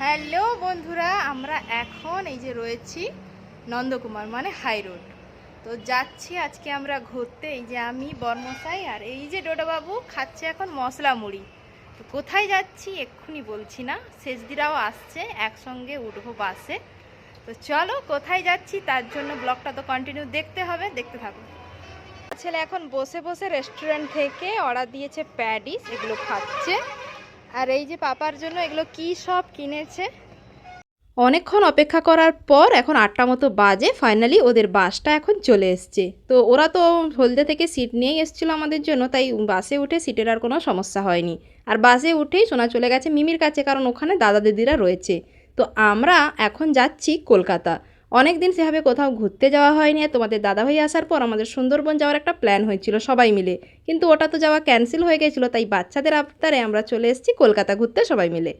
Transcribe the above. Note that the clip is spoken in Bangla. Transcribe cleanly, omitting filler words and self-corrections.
হ্যালো বন্ধুরা, আমরা এখন এই যে রয়েছি নন্দকুমার মানে হাই রোড। তো যাচ্ছি আজকে আমরা ঘুরতে। এই যে আমি বর্মশাই আর এই যে ডোডাবাবু খাচ্ছে এখন মশলা মুড়ি। তো কোথায় যাচ্ছি এক্ষুনি বলছি না, শেষদিরাও আসছে, একসঙ্গে উঠবো বাসে। তো চলো কোথায় যাচ্ছি তার জন্য ব্লগটা তো কন্টিনিউ দেখতে হবে, দেখতে থাকো। ছেলে এখন বসে বসে রেস্টুরেন্ট থেকে অর্ডার দিয়েছে প্যাডিস, এগুলো খাচ্ছে। আর এই যে পাপার জন্য এগুলো কি সব কিনেছে। অনেকক্ষণ অপেক্ষা করার পর এখন 8টা মতো বাজে, ফাইনালি ওদের বাসটা এখন চলে এসছে। তো ওরা তো হলদে থেকে সিট নিয়েই এসেছিলো আমাদের জন্য, তাই বাসে উঠে সিটের আর কোনো সমস্যা হয়নি। আর বাসে উঠেই সোনা চলে গেছে মিমির কাছে, কারণ ওখানে দাদা দিদিরা রয়েছে। তো আমরা এখন যাচ্ছি কলকাতা। অনেক দিন সেভাবে কোথাও ঘুরতে যাওয়া হয়নি, আর তোমাদের দাদাভাই আসার পর আমাদের সুন্দরবন যাওয়ার একটা প্ল্যান হয়েছিল সবাই মিলে, কিন্তু ওটা তো যাওয়া ক্যান্সেল হয়ে গেছিলো। তাই বাচ্চাদের আবদারে আমরা চলে এসেছি কলকাতা ঘুরতে সবাই মিলে।